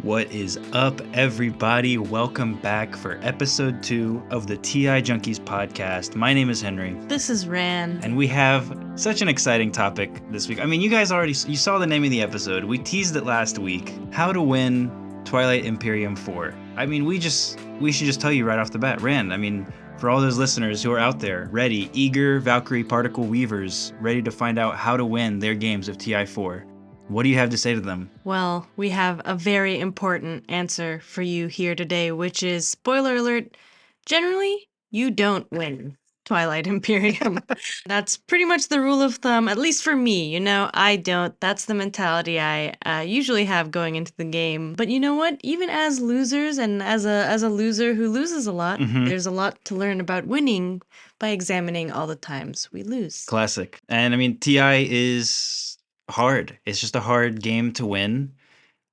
What is up, everybody? Welcome back for episode 2 of the TI Junkies podcast. My name is Henry. This is Ran. And we have such an exciting topic this week. I mean, you guys you saw the name of the episode. We teased it last week. How to win Twilight Imperium 4. I mean, we should just tell you right off the bat. Ran, I mean, for all those listeners who are out there, ready, eager Valkyrie particle weavers, ready to find out how to win their games of TI4. What do you have to say to them? Well, we have a very important answer for you here today, which is, spoiler alert, generally, you don't win Twilight Imperium. That's pretty much the rule of thumb, at least for me. You know, I don't. That's the mentality I usually have going into the game. But you know what? Even as losers and as a loser who loses a lot, there's a lot to learn about winning by examining all the times we lose. Classic. And I mean, TI is hard. It's just a hard game to win.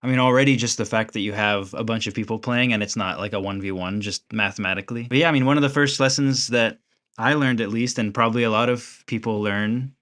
I mean, already just the fact that you have a bunch of people playing and it's not like a 1v1 just mathematically. But yeah, I mean, one of the first lessons that I learned, at least, and probably a lot of people learn,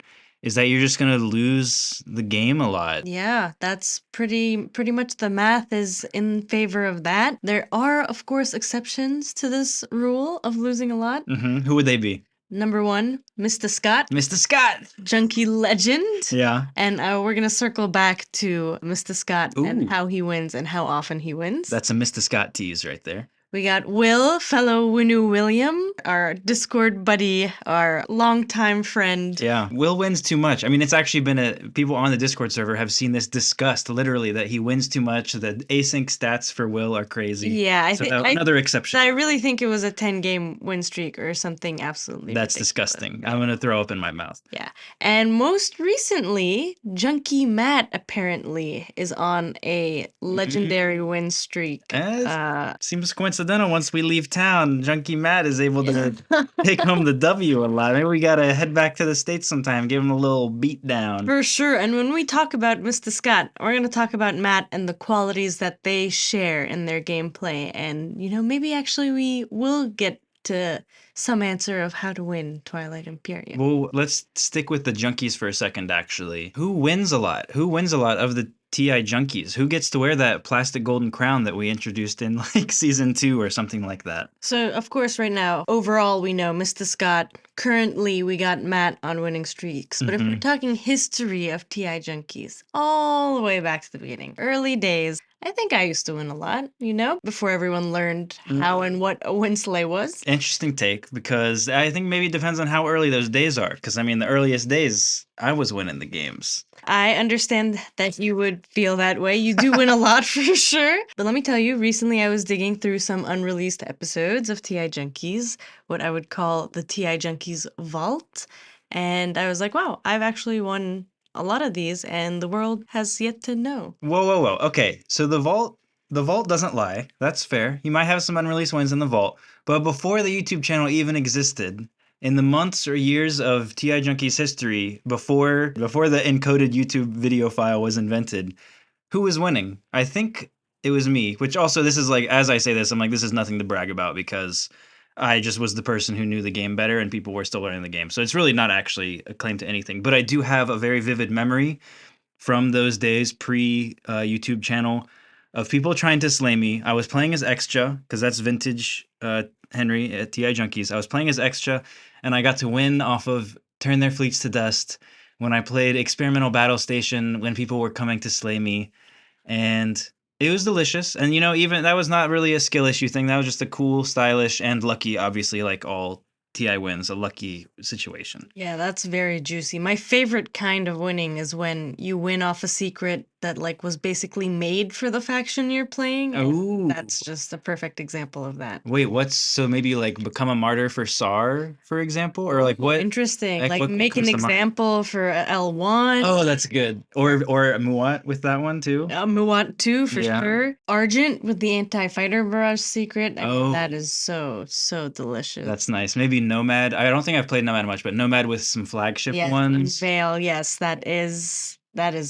is that you're just going to lose the game a lot. Yeah, that's pretty much the math is in favor of that. There are, of course, exceptions to this rule of losing a lot. Who would they be? Number 1, Mr. Scott. Mr. Scott! Junkie legend. Yeah. And we're going to circle back to Mr. Scott and how he wins and how often he wins. That's a Mr. Scott tease right there. We got Will, fellow Winu William, our Discord buddy, our longtime friend. Yeah, Will wins too much. I mean, it's actually been people on the Discord server have seen this discussed, literally, that he wins too much. The async stats for Will are crazy. Yeah, another exception. I really think it was a 10-game win streak or something absolutely That's ridiculous. Disgusting. I'm going to throw up in my mouth. Yeah. And most recently, Junkie Matt apparently is on a legendary win streak. Seems coincidental. Once we leave town, Junkie Matt is able to take home the W a lot. Maybe we gotta head back to the States sometime, give him a little beat down. For sure. And when we talk about Mr. Scott, we're going to talk about Matt and the qualities that they share in their gameplay. And, you know, maybe actually we will get to some answer of how to win Twilight Imperium. Well, let's stick with the Junkies for a second, actually. Who wins a lot? Who wins a lot of the TI Junkies? Who gets to wear that plastic golden crown that we introduced in like season 2 or something like that? So, of course, right now, overall, we know Mr. Scott. Currently, we got Matt on winning streaks. But if we're talking history of TI Junkies, all the way back to the beginning, early days, I think I used to win a lot, you know, before everyone learned how and what a win sleigh was. Interesting take, because I think maybe it depends on how early those days are. Because, I mean, the earliest days, I was winning the games. I understand that you would feel that way. You do win a lot for sure. But let me tell you, recently I was digging through some unreleased episodes of TI Junkies, what I would call the TI Junkies Vault. And I was like, wow, I've actually won a lot of these, and the world has yet to know. Whoa. Okay, so the vault doesn't lie. That's fair. You might have some unreleased wins in the vault. But before the YouTube channel even existed, in the months or years of TI Junkies history, before the encoded YouTube video file was invented, who was winning? I think it was me, which also, this is like, as I say this, I'm like, this is nothing to brag about because I just was the person who knew the game better and people were still learning the game. So it's really not actually a claim to anything. But I do have a very vivid memory from those days, pre-YouTube channel, of people trying to slay me. I was playing as Extra, because that's vintage Henry at TI Junkies. I was playing as Extra, and I got to win off of Turn Their Fleets to Dust when I played Experimental Battle Station when people were coming to slay me. And it was delicious. And, you know, even that was not really a skill issue thing. That was just a cool, stylish, and lucky, obviously, like all TI wins, a lucky situation. Yeah, that's very juicy. My favorite kind of winning is when you win off a secret that like was basically made for the faction you're playing. Ooh. That's just a perfect example of that. Wait, so maybe like become a martyr for SAR, for example? Or like what? Interesting. Like what make an comes to mind? example for L1. Oh, that's good. Or Muat with that one too? Muat 2 for Yeah. sure. Argent with the anti-fighter barrage secret. I mean, Oh. that is so delicious. That's nice. Maybe Nomad. I don't think I've played Nomad much, but Nomad with some flagship Yes, ones. Veil, yes, that is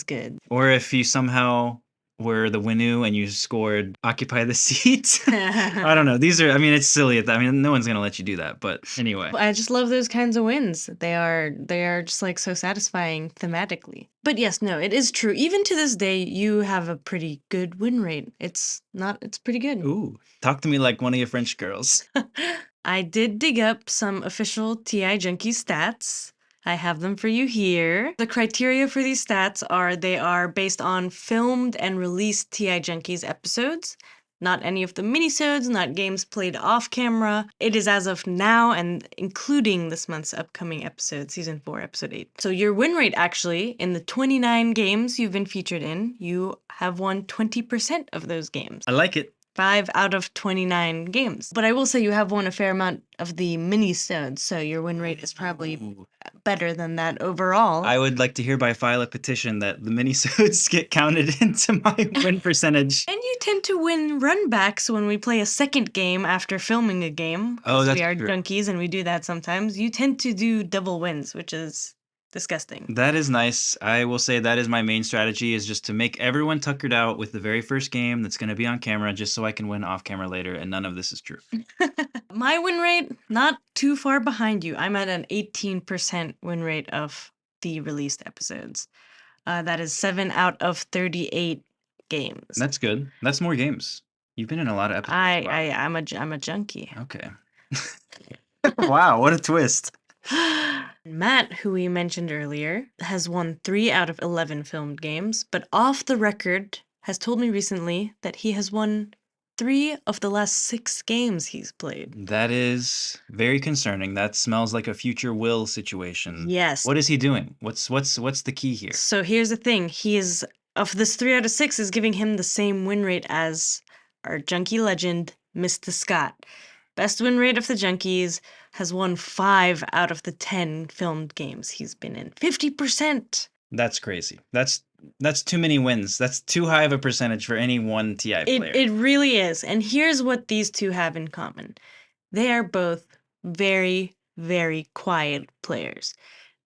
good. Or if you somehow were the Winu and you scored Occupy the Seat. I don't know. These are, I mean, it's silly. I mean, no one's going to let you do that. But anyway. I just love those kinds of wins. They are just like so satisfying thematically. But yes, no, it is true. Even to this day, you have a pretty good win rate. It's pretty good. Ooh, talk to me like one of your French girls. I did dig up some official TI Junkie stats. I have them for you here. The criteria for these stats are they are based on filmed and released TI Junkies episodes, not any of the minisodes, not games played off camera. It is as of now and including this month's upcoming episode, Season 4, Episode 8. So your win rate actually, in the 29 games you've been featured in, you have won 20% of those games. I like it. 5 out of 29 games. But I will say you have won a fair amount of the mini-sodes, so your win rate is probably better than that overall. I would like to hereby file a petition that the minisodes get counted into my win percentage. And you tend to win runbacks when we play a second game after filming a game. Oh, that's we are true. junkies and we do that sometimes. You tend to do double wins, which is disgusting. That is nice. I will say that is my main strategy, is just to make everyone tuckered out with the very first game that's going to be on camera, just so I can win off camera later, and none of this is true. My win rate, not too far behind you. I'm at an 18% win rate of the released episodes. That is 7 out of 38 games. That's good. That's more games. You've been in a lot of episodes. I'm a junkie. Okay. Wow, what a twist. Matt, who we mentioned earlier, has won 3 out of 11 filmed games, but off the record has told me recently that he has won 3 of the last 6 games he's played. That is very concerning. That smells like a future Will situation. Yes. What is he doing? What's the key here? So here's the thing. He is, of this 3 out of 6 is giving him the same win rate as our junkie legend, Mr. Scott. Best win rate of the junkies, has won 5 out of the 10 filmed games he's been in. 50%. That's crazy. That's too many wins. That's too high of a percentage for any one TI player. It really is. And here's what these two have in common. They are both very, very quiet players.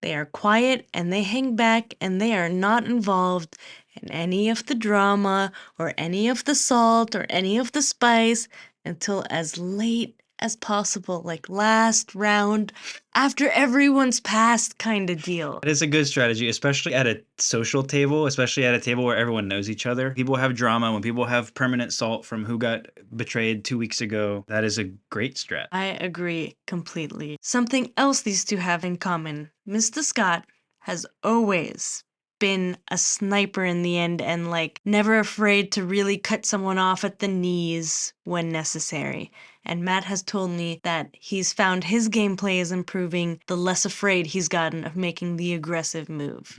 They are quiet and they hang back and they are not involved in any of the drama or any of the salt or any of the spice until as late as possible, like last round after everyone's passed kind of deal. It is a good strategy, especially at a social table, especially at a table where everyone knows each other. People have drama. When people have permanent salt from who got betrayed 2 weeks ago, that is a great strat. I agree completely. Something else these two have in common. Mr. Scott has always been a sniper in the end and like never afraid to really cut someone off at the knees when necessary. And Matt has told me that he's found his gameplay is improving the less afraid he's gotten of making the aggressive move.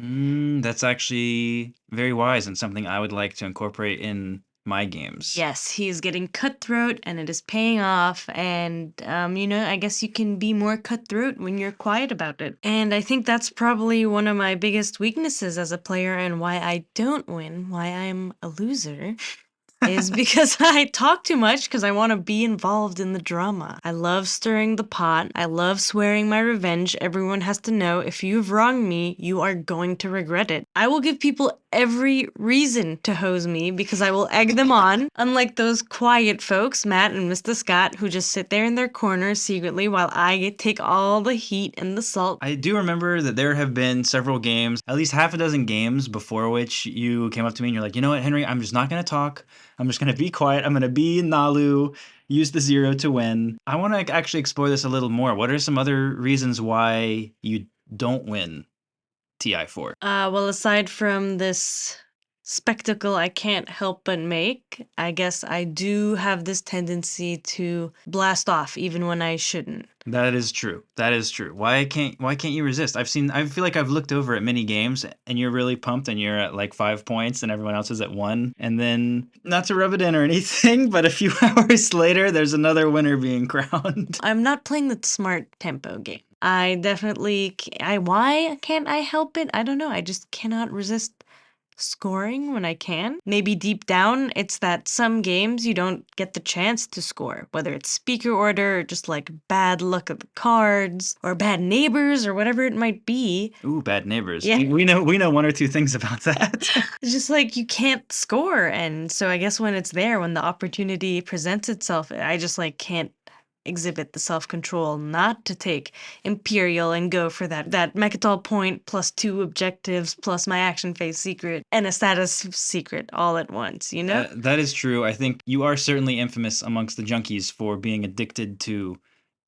That's actually very wise and something I would like to incorporate in my games. Yes, he is getting cutthroat and it is paying off. And, I guess you can be more cutthroat when you're quiet about it. And I think that's probably one of my biggest weaknesses as a player and why I don't win, why I'm a loser. Is because I talk too much because I want to be involved in the drama. I love stirring the pot. I love swearing my revenge. Everyone has to know if you've wronged me, you are going to regret it. I will give people every reason to hose me because I will egg them on, unlike those quiet folks, Matt and Mr. Scott, who just sit there in their corners secretly while I take all the heat and the salt. I do remember that there have been several games, at least half a dozen games before which you came up to me and you're like, you know what, Henry, I'm just not going to talk. I'm just going to be quiet. I'm going to be Nalu, use the 0 to win. I want to actually explore this a little more. What are some other reasons why you don't win TI4? Well, aside from this spectacle I can't help but make, I guess I do have this tendency to blast off even when I shouldn't. That is true. That is true. Why can't you resist? I feel like I've looked over at many games and you're really pumped and you're at like 5 points and everyone else is at 1. And then, not to rub it in or anything, but a few hours later, there's another winner being crowned. I'm not playing the smart tempo game. I definitely, why can't I help it? I don't know. I just cannot resist scoring when I can. Maybe deep down, it's that some games you don't get the chance to score, whether it's speaker order or just like bad luck of the cards or bad neighbors or whatever it might be. Ooh, bad neighbors. Yeah. We know one or two things about that. It's just like you can't score. And so I guess when it's there, when the opportunity presents itself, I just like can't exhibit the self-control not to take Imperial and go for that Mechatol point plus 2 objectives plus my action phase secret and a status secret all at once, you know? That is true. I think you are certainly infamous amongst the junkies for being addicted to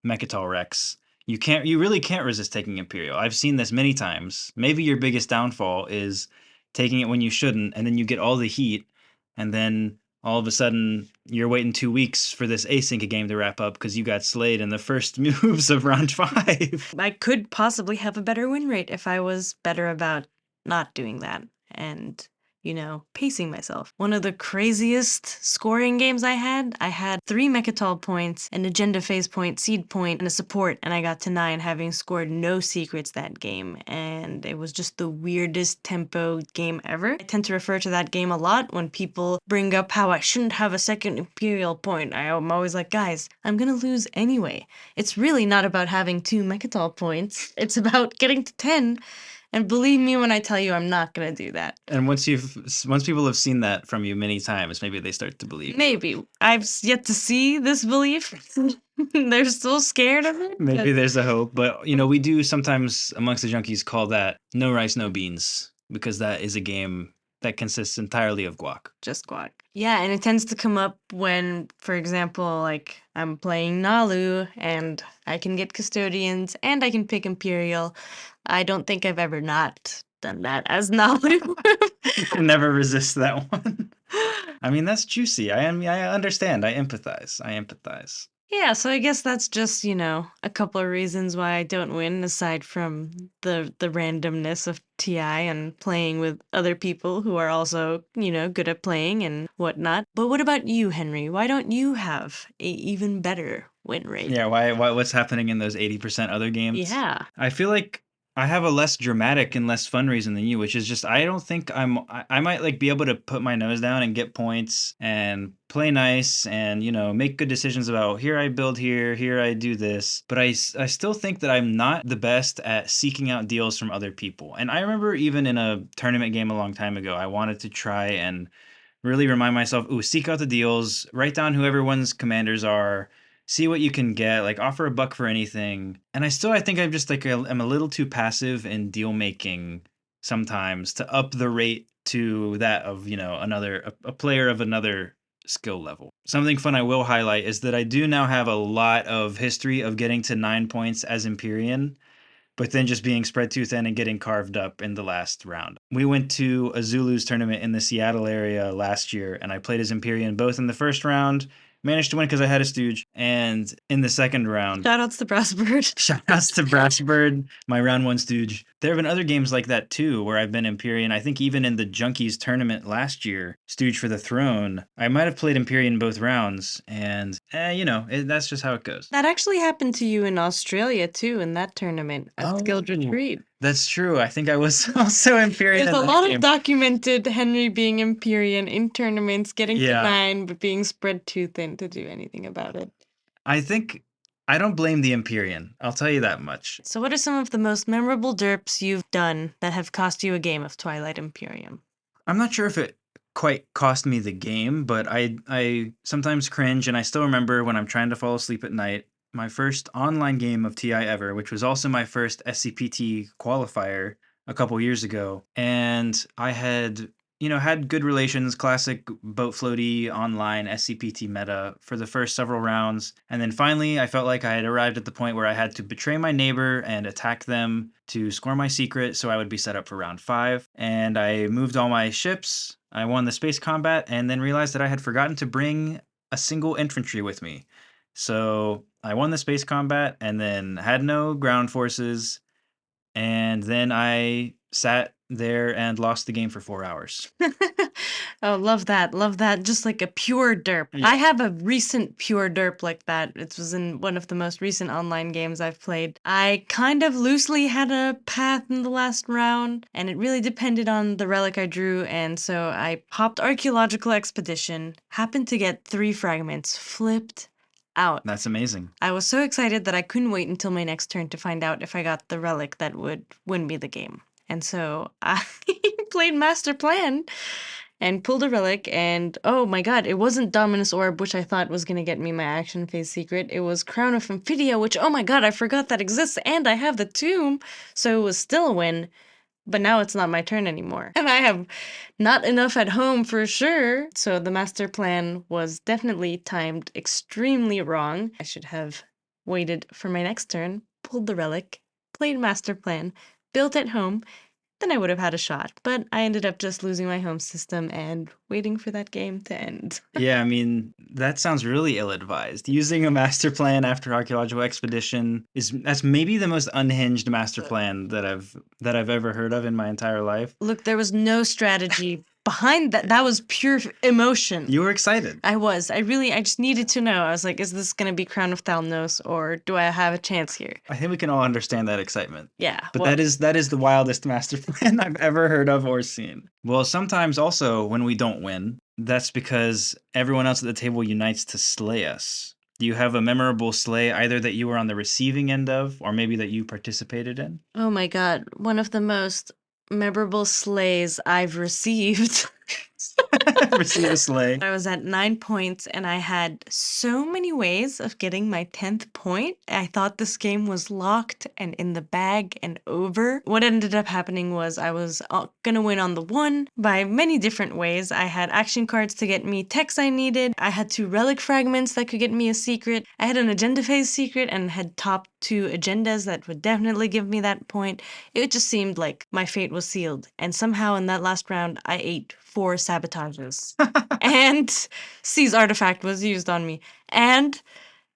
Mechatol Rex. You really can't resist taking Imperial. I've seen this many times. Maybe your biggest downfall is taking it when you shouldn't, and then you get all the heat, and then all of a sudden you're waiting 2 weeks for this async game to wrap up because you got slayed in the first moves of round 5. I could possibly have a better win rate if I was better about not doing that and, pacing myself. One of the craziest scoring games I had 3 Mechatol points, an agenda phase point, seed point, and a support, and I got to 9 having scored no secrets that game, and it was just the weirdest tempo game ever. I tend to refer to that game a lot when people bring up how I shouldn't have a second Imperial point. I'm always like, guys, I'm gonna lose anyway. It's really not about having 2 Mechatol points. It's about getting to 10. And believe me when I tell you I'm not going to do that. And once people have seen that from you many times, maybe they start to believe. Maybe. I've yet to see this belief. They're still scared of it. Maybe there's a hope. But, we do sometimes amongst the junkies call that no rice, no beans, because that is a game that consists entirely of guac. Just guac. Yeah, and it tends to come up when, for example, like I'm playing Nalu and I can get custodians and I can pick Imperial. I don't think I've ever not done that as Nalu. You can never resist that one. I mean, that's juicy. I understand. I empathize. Yeah, so I guess that's just, a couple of reasons why I don't win, aside from the randomness of TI and playing with other people who are also, good at playing and whatnot. But what about you, Henry? Why don't you have a even better win rate? Yeah, what's happening in those 80% other games? Yeah. I feel like I have a less dramatic and less fun reason than you, which is just I don't think I might like be able to put my nose down and get points and play nice and make good decisions about here I build here I do this, but I still think that I'm not the best at seeking out deals from other people. And I remember even in a tournament game a long time ago, I wanted to try and really remind myself, seek out the deals, write down who everyone's commanders are, see what you can get, like offer a buck for anything. And I think I'm just like I'm a little too passive in deal making sometimes to up the rate to that of a player of another skill level. Something fun I will highlight is that I do now have a lot of history of getting to 9 points as Empyrean, but then just being spread too thin and getting carved up in the last round. We went to a Zulus tournament in the Seattle area last year, and I played as Empyrean both in the first round, managed to win because I had a stooge, and in the second round... Shoutouts to Brassbird. Shoutouts to Brassbird, my round 1 stooge. There have been other games like that too, where I've been Empyrean. I think even in the Junkies tournament last year, Stooge for the Throne, I might have played Empyrean both rounds, and, that's just how it goes. That actually happened to you in Australia too, in that tournament at Guild Retreat. That's true. I think I was also Empyrean. There's a lot of documented Henry being Empyrean in tournaments, getting to 9, but being spread too thin to do anything about it. I think I don't blame the Empyrean. I'll tell you that much. So what are some of the most memorable derps you've done that have cost you a game of Twilight Imperium? I'm not sure if it quite cost me the game, but I sometimes cringe, and I still remember when I'm trying to fall asleep at night, my first online game of TI ever, which was also my first SCPT qualifier a couple years ago. And I had, had good relations, classic boat floaty online SCPT meta for the first several rounds. And then finally, I felt like I had arrived at the point where I had to betray my neighbor and attack them to score my secret so I would be set up for round 5. And I moved all my ships. I won the space combat and then realized that I had forgotten to bring a single infantry with me. So I won the space combat and then had no ground forces. And then I sat there and lost the game for 4 hours. Oh, love that. Love that. Just like a pure derp. Yeah. I have a recent pure derp like that. It was in one of the most recent online games I've played. I kind of loosely had a path in the last round, and it really depended on the relic I drew, and so I popped Archaeological Expedition, happened to get 3 fragments, flipped out. That's amazing. I was so excited that I couldn't wait until my next turn to find out if I got the relic that would win me the game. And so I played Master Plan and pulled a relic, and oh my god, it wasn't Dominus Orb, which I thought was gonna get me my action phase secret. It was Crown of Amphidia, which, oh my god, I forgot that exists, and I have the tomb, so it was still a win. But now it's not my turn anymore. And I have not enough at home for sure. So the master plan was definitely timed extremely wrong. I should have waited for my next turn, pulled the relic, played master plan, built at home, then I would have had a shot. But I ended up just losing my home system and waiting for that game to end. Yeah, I mean, that sounds really ill-advised. Using a master plan after archaeological expedition that's maybe the most unhinged master plan that I've ever heard of in my entire life. Look, there was no strategy behind that. That was pure emotion. You were excited. I was. I just needed to know. I was like, is this going to be Crown of Thalnos, or do I have a chance here? I think we can all understand that excitement. Yeah. But well, that is the wildest master plan I've ever heard of or seen. Well, sometimes also when we don't win, that's because everyone else at the table unites to slay us. Do you have a memorable slay either that you were on the receiving end of or maybe that you participated in? oh my god, one of the most memorable slays I've received. Receive a slay. I was at 9 points and I had so many ways of getting my 10th point. I thought this game was locked and in the bag and over. What ended up happening was I was gonna win on the 1 by many different ways. I had action cards to get me techs I needed. I had 2 relic fragments that could get me a secret. I had an agenda phase secret and had top 2 agendas that would definitely give me that point. It just seemed like my fate was sealed. And somehow in that last round, I ate 4 sabotages. And C's artifact was used on me. And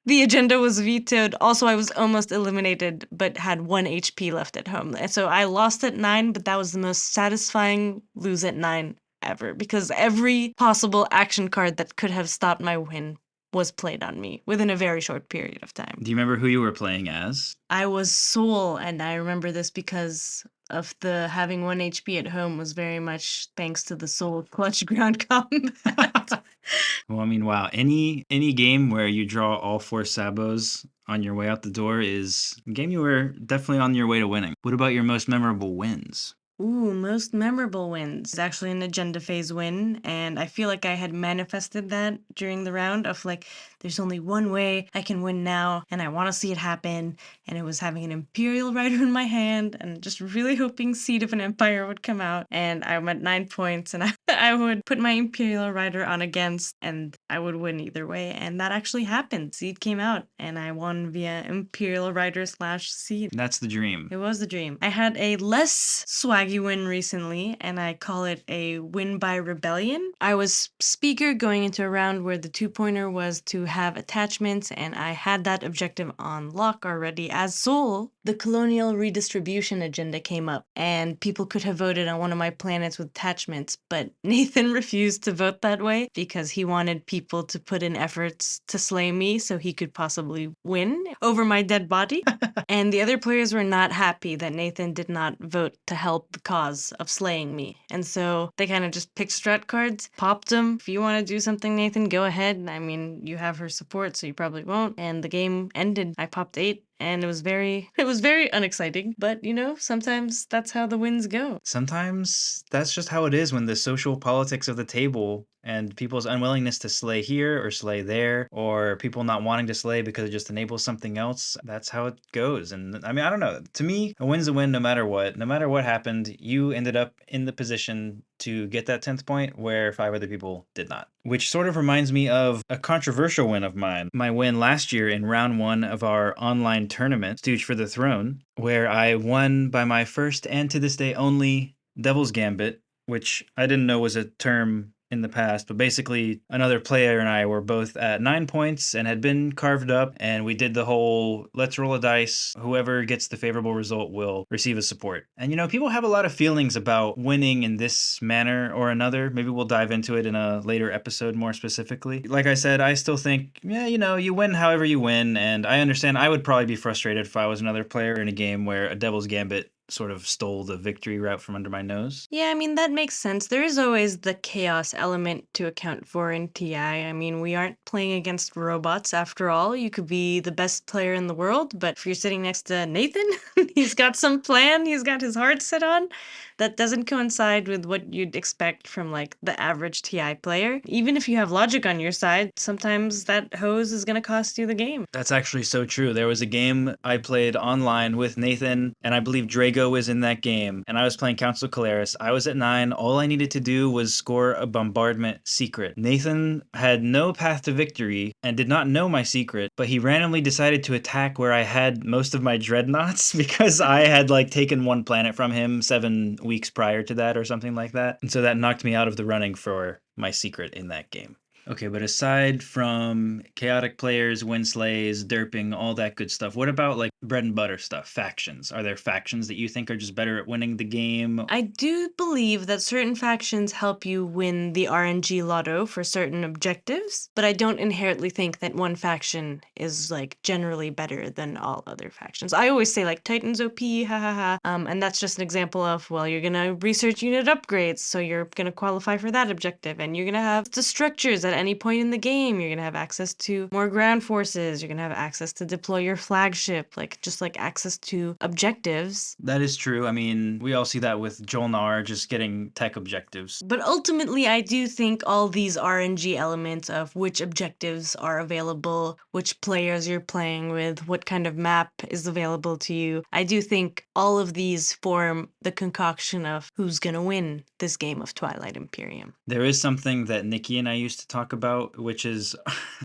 the agenda was vetoed. Also, I was almost eliminated, but had 1 HP left at home. And so I lost at 9, but that was the most satisfying lose at 9 ever, because every possible action card that could have stopped my win was played on me within a very short period of time. Do you remember who you were playing as? I was Soul, and I remember this because of the having 1 HP at home was very much thanks to the Soul clutch ground combat. Well, I mean, wow. Any game where you draw all 4 sabos on your way out the door is a game you were definitely on your way to winning. What about your most memorable wins? Ooh, most memorable wins. It's actually an agenda phase win, and I feel like I had manifested that during the round of like, there's only one way I can win now, and I want to see it happen. And it was having an Imperial Rider in my hand, and just really hoping Seed of an Empire would come out. And I'm at 9 points, and I would put my Imperial Rider on against, and I would win either way. And that actually happened. Seed came out, and I won via Imperial Rider / Seed. That's the dream. It was the dream. I had a less swaggy win recently, and I call it a win by rebellion. I was speaker going into a round where the 2-pointer was to have attachments, and I had that objective on lock already. As Soul, the colonial redistribution agenda came up, and people could have voted on one of my planets with attachments, but Nathan refused to vote that way because he wanted people to put in efforts to slay me so he could possibly win over my dead body. And the other players were not happy that Nathan did not vote to help the cause of slaying me. And so they kind of just picked strat cards, popped them. If you want to do something, Nathan, go ahead. I mean, you have her support, so you probably won't. And the game ended. I popped 8. And it was very unexciting, but you know, sometimes that's how the wins go. Sometimes that's just how it is when the social politics of the table and people's unwillingness to slay here or slay there, or people not wanting to slay because it just enables something else. That's how it goes. And I mean, I don't know. To me, a win's a win no matter what. No matter what happened, you ended up in the position to get that 10th point where 5 other people did not. Which sort of reminds me of a controversial win of mine. My win last year in round 1 of our online tournament, Stooge for the Throne, where I won by my first and to this day only Devil's Gambit, which I didn't know was a term in the past, but basically another player and I were both at 9 points and had been carved up, and we did the whole let's roll a dice. Whoever gets the favorable result will receive a support. And people have a lot of feelings about winning in this manner or another. Maybe we'll dive into it in a later episode more specifically. Like I said, I still think, yeah, you win however you win, and I understand I would probably be frustrated if I was another player in a game where a Devil's Gambit sort of stole the victory route from under my nose. Yeah, I mean, that makes sense. There is always the chaos element to account for in TI. I mean, we aren't playing against robots after all. You could be the best player in the world, but if you're sitting next to Nathan, he's got some plan, he's got his heart set on, that doesn't coincide with what you'd expect from like the average TI player. Even if you have logic on your side, sometimes that hose is going to cost you the game. That's actually so true. There was a game I played online with Nathan, and I believe Drago was in that game, and I was playing Council Calaris. I was at 9. All I needed to do was score a bombardment secret. Nathan had no path to victory and did not know my secret, but he randomly decided to attack where I had most of my dreadnoughts because I had like taken one planet from him 7 weeks prior to that or something like that. And so that knocked me out of the running for my secret in that game. Okay, but aside from chaotic players, win slays, derping, all that good stuff, what about like bread and butter stuff, factions? Are there factions that you think are just better at winning the game? I do believe that certain factions help you win the RNG lotto for certain objectives, but I don't inherently think that one faction is like generally better than all other factions. I always say like Titan's OP, ha ha ha, and that's just an example of, well, you're gonna research unit upgrades, so you're gonna qualify for that objective, and you're gonna have the structures at any point in the game. You're gonna have access to more ground forces. You're gonna have access to deploy your flagship, like just like access to objectives. That is true. I mean, we all see that with Jolnar just getting tech objectives. But ultimately, I do think all these RNG elements of which objectives are available, which players you're playing with, what kind of map is available to you, I do think all of these form the concoction of who's gonna win this game of Twilight Imperium. There is something that Nikki and I used to talk about, which is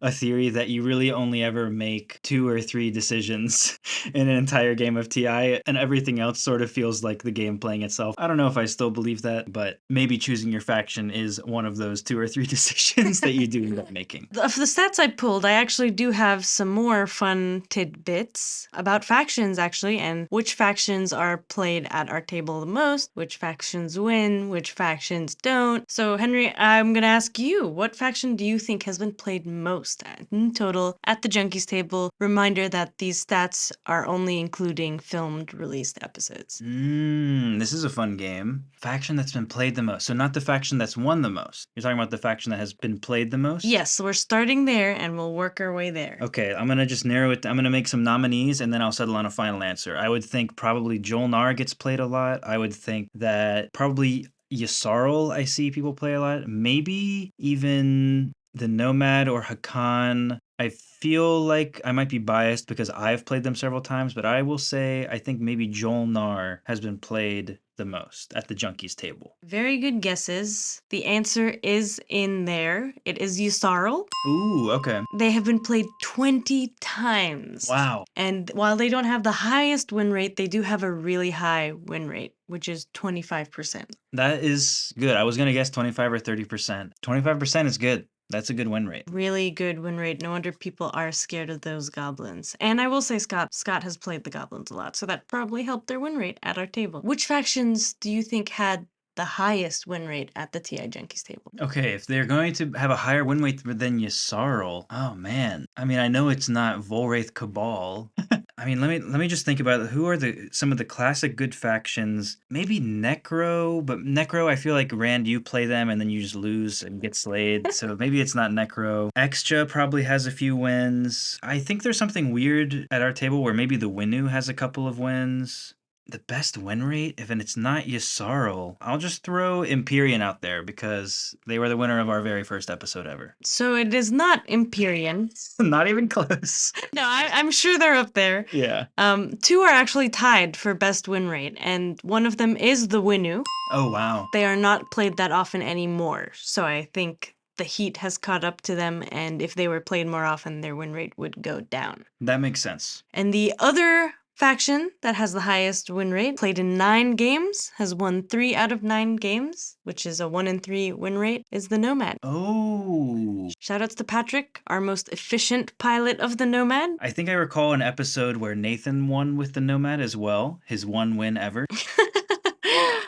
a theory that you really only ever make 2 or 3 decisions in an entire game of TI, and everything else sort of feels like the game playing itself. I don't know if I still believe that, but maybe choosing your faction is one of those 2 or 3 decisions that you do end up making. Of the stats I pulled, I actually do have some more fun tidbits about factions, actually, and which factions are played at our table the most, which factions win, which factions don't. So, Henry, I'm going to ask you, what faction do you think has been played most in total at the Junkies table? Reminder that these stats are only including filmed released episodes. This is a fun game. Faction that's been played the most. So not the faction that's won the most. You're talking about the faction that has been played the most? Yes, so we're starting there and we'll work our way there. Okay, I'm gonna just narrow it. I'm gonna make some nominees and then I'll settle on a final answer. I would think probably Jolnar gets played a lot. I would think that probably Yssaril I see people play a lot. Maybe even the Nomad or Hakan. I feel like I might be biased because I've played them several times, but I will say I think maybe Jolnar has been played the most at the Junkies table. Very good guesses. The answer is in there. It is Yssaril. Ooh, okay. They have been played 20 times. Wow. And while they don't have the highest win rate, they do have a really high win rate, which is 25%. That is good. I was going to guess 25 or 30%. 25% is good. That's a good win rate. Really good win rate. No wonder people are scared of those goblins. And I will say Scott has played the goblins a lot, so that probably helped their win rate at our table. Which factions do you think had the highest win rate at the TI Junkies table? Okay, if they're going to have a higher win rate than Yssaril, oh man. I mean, I know it's not Volwraith Cabal. I mean, let me just think about who are some of the classic good factions. Maybe Necro, but Necro, I feel like Rand, you play them and then you just lose and get slayed. So maybe it's not Necro. Extra probably has a few wins. I think there's something weird at our table where maybe the Winu has a couple of wins. The best win rate, if it's not Yssaril, I'll just throw Empyrean out there because they were the winner of our very first episode ever. So it is not Empyrean. Not even close. No, I'm sure they're up there. Yeah. 2 are actually tied for best win rate, and one of them is the Winu. Oh, wow. They are not played that often anymore, so I think the heat has caught up to them, and if they were played more often, their win rate would go down. That makes sense. And the other faction that has the highest win rate, played in 9 games, has won 3 out of 9 games, which is a 1 in 3 win rate, is the Nomad. Oh. Shoutouts to Patrick, our most efficient pilot of the Nomad. I think I recall an episode where Nathan won with the Nomad as well, his 1 win ever.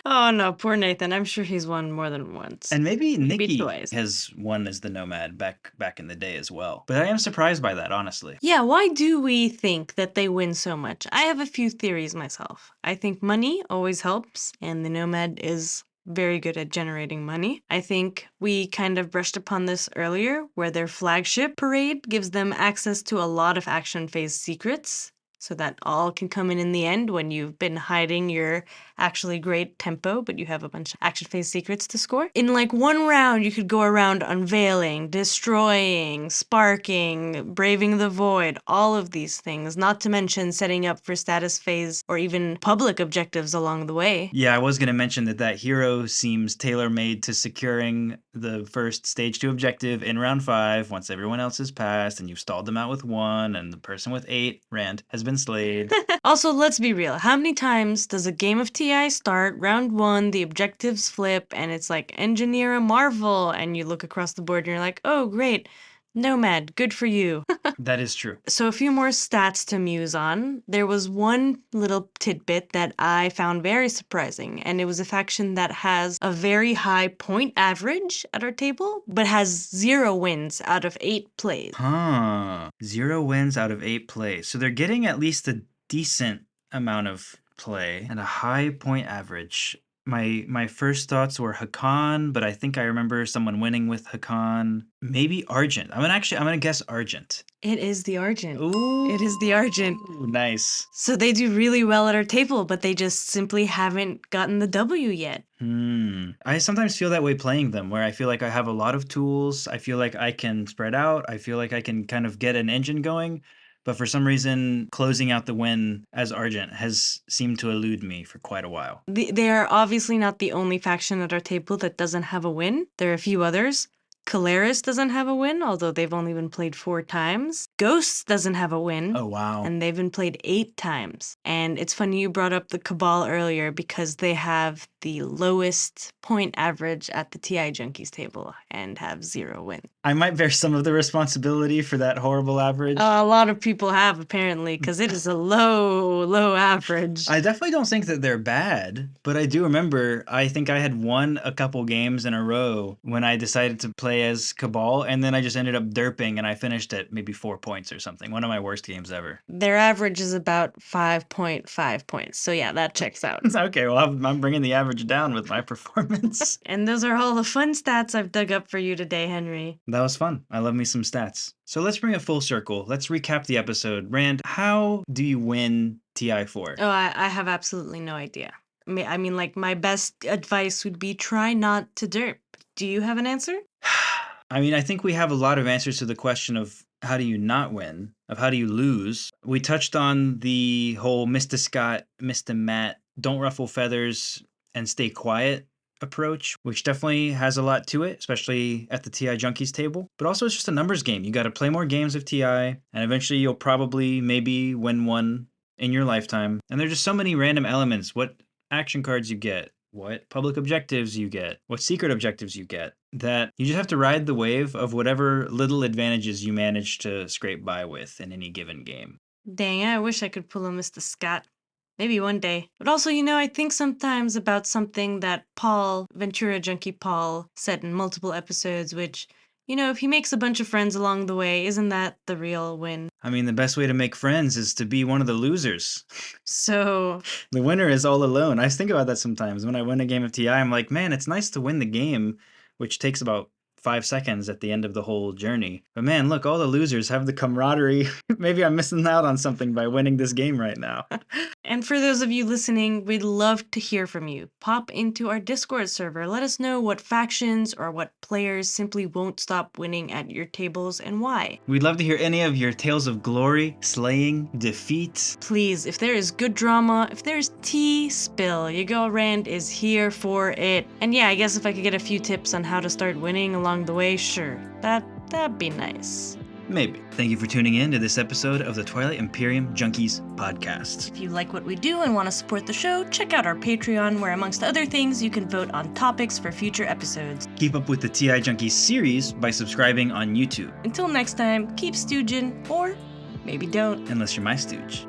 Oh no, poor Nathan. I'm sure he's won more than once. And maybe Nikki twice. has won as the Nomad back in the day as well. But I am surprised by that, honestly. Yeah, why do we think that they win so much? I have a few theories myself. I think money always helps, and the Nomad is very good at generating money. I think we kind of brushed upon this earlier, where their flagship parade gives them access to a lot of action phase secrets, so that all can come in the end when you've been hiding your actually great tempo, but you have a bunch of action phase secrets to score. In like one round, you could go around unveiling, destroying, sparking, braving the void, all of these things, not to mention setting up for status phase or even public objectives along the way. Yeah, I was going to mention that hero seems tailor-made to securing the first stage 2 objective in round 5 once everyone else has passed and you've stalled them out with 1 and the person with 8, Rand, has been slayed. Also, let's be real. How many times does a game of TI start, round 1, the objectives flip, and it's like, engineer a marvel, and you look across the board and you're like, oh, great, Nomad, good for you. That is true. So a few more stats to muse on. There was one little tidbit that I found very surprising, and it was a faction that has a very high point average at our table, but has 0 wins out of 8 plays. Huh. 0 wins out of 8 plays. So they're getting at least a decent amount of play and a high point average. My first thoughts were Hakan, but I think I remember someone winning with Hakan. Maybe Argent. I'm gonna guess Argent. It is the Argent. Ooh. It is the Argent. Nice. So they do really well at our table, but they just simply haven't gotten the W yet. I sometimes feel that way playing them, where I feel like I have a lot of tools. I feel like I can spread out. I feel like I can kind of get an engine going. But for some reason, closing out the win as Argent has seemed to elude me for quite a while. They are obviously not the only faction at our table that doesn't have a win. There are a few others. Caleris doesn't have a win, although they've only been played 4 times. Ghosts doesn't have a win. Oh, wow. And they've been played 8 times. And it's funny you brought up the Cabal earlier because they have the lowest point average at the TI Junkies table and have 0 wins. I might bear some of the responsibility for that horrible average. A lot of people have, apparently, because it is a low average. I definitely don't think that they're bad, but I do remember I think I had won a couple games in a row when I decided to play as Cabal, and then I just ended up derping and I finished at maybe 4 points or something. One of my worst games ever. Their average is about 5.5 points. So yeah, that checks out. Okay, well, I'm bringing the average down with my performance. And those are all the fun stats I've dug up for you today, Henry. That was fun. I love me some stats. So let's bring it full circle. Let's recap the episode. Rand, how do you win TI4? Oh, I have absolutely no idea. I mean, like, my best advice would be try not to derp. Do you have an answer? I mean, I think we have a lot of answers to the question of how do you not win, of how do you lose. We touched on the whole Mr. Scott, Mr. Matt, don't ruffle feathers and stay quiet approach, which definitely has a lot to it, especially at the TI Junkies table. But also it's just a numbers game. You got to play more games of TI, and eventually you'll probably maybe win one in your lifetime. And there's just so many random elements. What action cards you get, what public objectives you get, what secret objectives you get, that you just have to ride the wave of whatever little advantages you manage to scrape by with in any given game. Dang, I wish I could pull a Mr. Scott. Maybe one day. But also, I think sometimes about something that Paul, Ventura Junkie Paul, said in multiple episodes, which, if he makes a bunch of friends along the way, isn't that the real win? I mean, the best way to make friends is to be one of the losers. So... The winner is all alone. I think about that sometimes. When I win a game of TI, I'm like, man, it's nice to win the game, which takes about 5 seconds at the end of the whole journey. But man, look, all the losers have the camaraderie. Maybe I'm missing out on something by winning this game right now. And for those of you listening, we'd love to hear from you. Pop into our Discord server. Let us know what factions or what players simply won't stop winning at your tables and why. We'd love to hear any of your tales of glory, slaying, defeat. Please, if there is good drama, if there's tea, spill. Your girl Rand is here for it. And yeah, I guess if I could get a few tips on how to start winning along the way, sure. That'd be nice. Maybe. Thank you for tuning in to this episode of the Twilight Imperium Junkies podcast. If you like what we do and want to support the show, check out our Patreon, where amongst other things, you can vote on topics for future episodes. Keep up with the TI Junkies series by subscribing on YouTube. Until next time, keep stooging, or maybe don't. Unless you're my stooge.